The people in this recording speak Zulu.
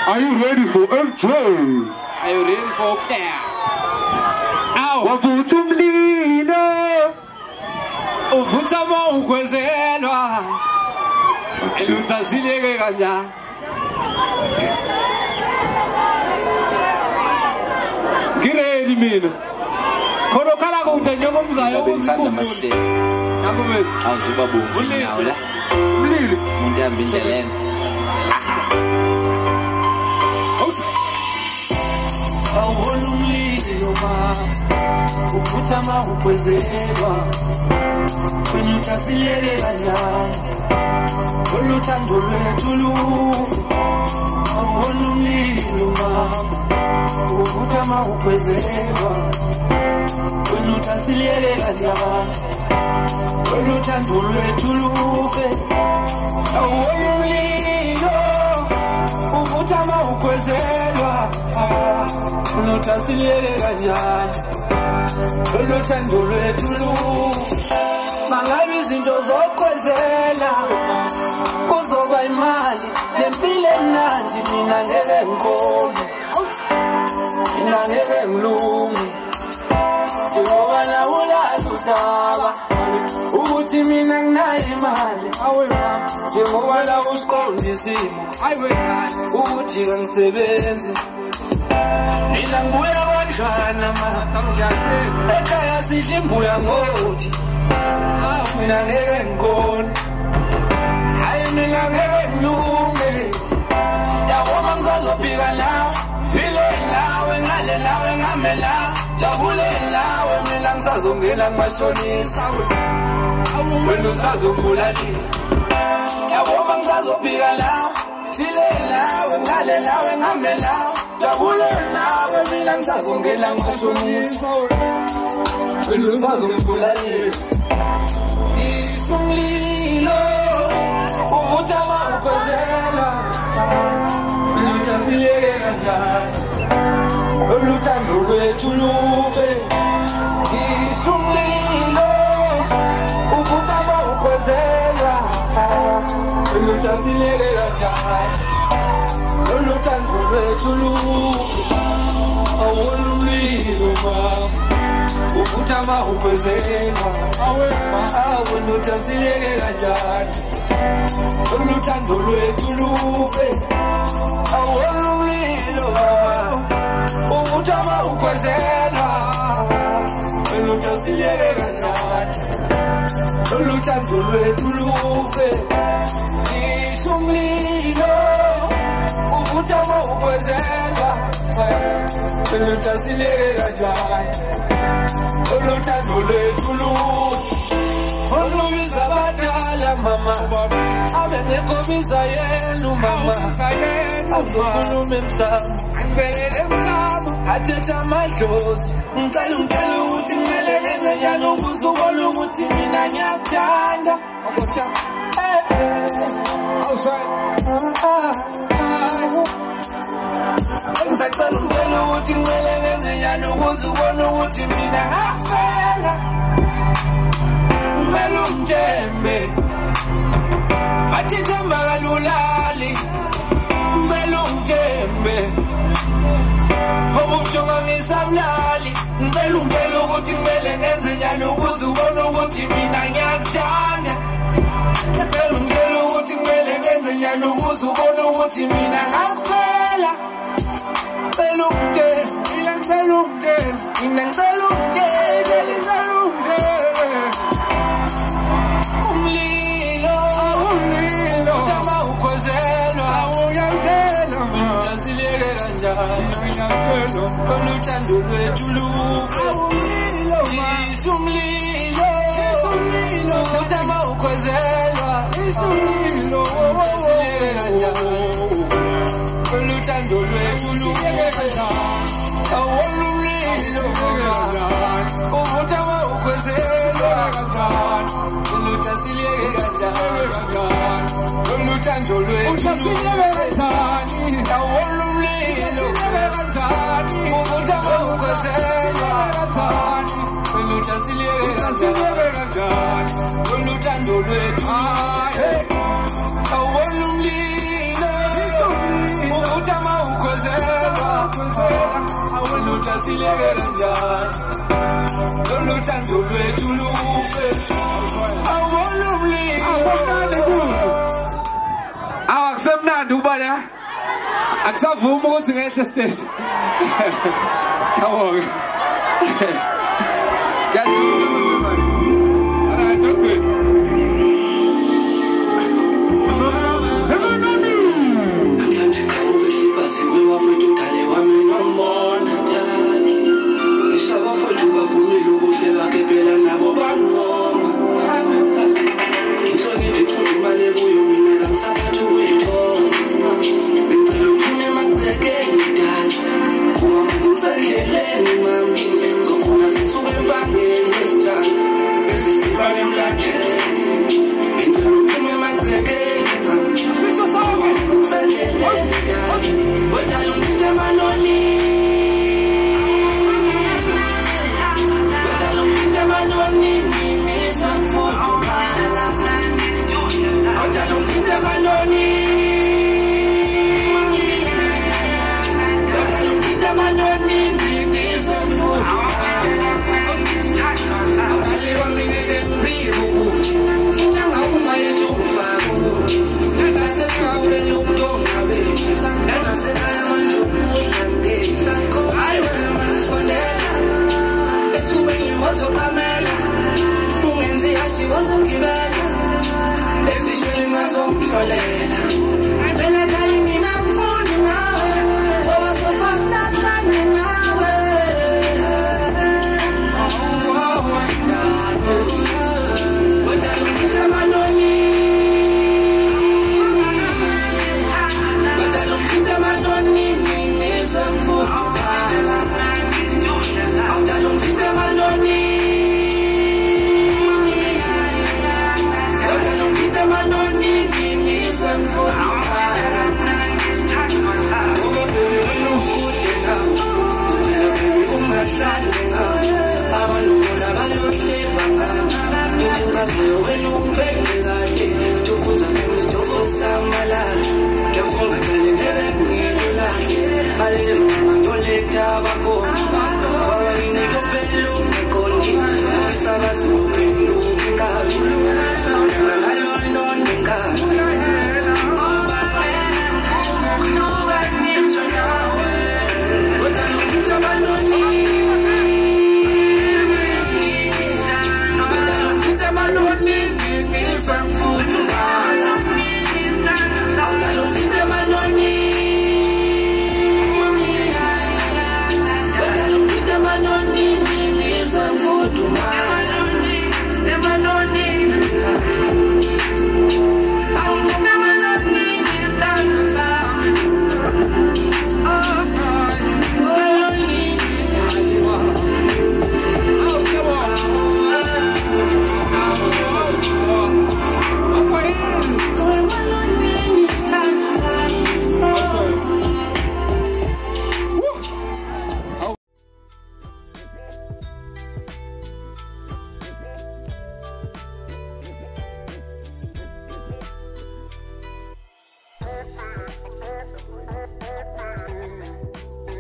Are you ready for MJ? Are you ready for Claire? Ow! Wavutha umlilo uvutha mawukwezelwa elutha sileke kanjani ngiredi mina khona khala kude njengomzayo ukuzikhumbula nakubethi awuzuba bomvu nawo la umlilo umuntu ehamba indleleni awubona umlilo mama uvutha mawukwezelwa wena utasileke kanjani oluthando lwethu lufe awubona umlilo mama uvutha mawukwezelwa wena utasileke kanjani oluthando lwethu lufe awubona umlilo uvutha mawukwezelwa utasileke kanjani oluthando lwethu lufe mangabe izinto zokwezela kuzoba imali lempilo emnandi mina ngeke ngikhone mina ngeke ngilunge ngoba nawulazi udaba ukuthi mina nginayo imali njengoba la usiqonda isimo ukuthi kangisebenzi mina ngibuya kanjani ekhaya sidla imbuya ngothi mina ngeke ngikhone hayi mina ngeke ngilunge yabona ngisazophika lawe phile lawe ngale lawe ngame la jabule lawe mina ngisazongena ngimashonisa wena usazongibulalisa yabona ngisazophika lawe phile lawe ngale lawe ngame la jabule lawe mina ngisazongena ngimashonisa wena usazongibulalisa umlilo uvutha mawukwezelwa utasileke kanjani oluthando lwethu lufe umlilo uvutha mawukwezelwa utasileke kanjani oluthando lwethu lufe awona umlilo mama uvutha mawukwezelwa awena utasileke kanjani oluthando lwethu lufe awona umlilo uvutha mawukwezelwa wena utasileke kanjani oluthando lwethu lufe umlilo uvutha mawukwezelwa wena utasileke kanjani oluthando lwethu lufe olubiza abadala mama abengekobiza yenu mama azokhuluma emsamo angibelele emsamo athetha amadlozi ngicela ungitshela ukuthi kumele ngenze njani ukuze ubone ukuthi mina ngiyakuthanda ngisacela ungitshela ukuthi kumele ngenze njani ukuze ubone ukuthi mina ngafela ngicela ungithembe athi themba kalulali ngicela ungithembe obubuhlungu ngisabulali ngicela ungitshela ukuthi kumele ngenze njani ukuze ubone ukuthi mina ngiyakuthanda ngicela ungitshela ukuthi kumele ngenze njani ukuze ubone ukuthi mina ngakufela ngicela ungithembe ngicela ungithembe ngicela ungithembe umlilo uvutha mawukwezelwa utasileke kanjani oluthando lwethu lufe umlilo uvutha mawukwezelwa utasileke kanjani oluthando lwethu lufe awona umlilo uvutha mawukwezelwa utasileke kanjani oluthando lwethu awona umlilo uvutha mawukwezelwa utasileke kanjani oluthando lwethu awolumlilo utama ukozela awoluta silegela njani loluta ndolwethu lufe awolumlilo akusemnandi ubala akusavuma ukuthi ngehle stage kawoke alright okay Bye.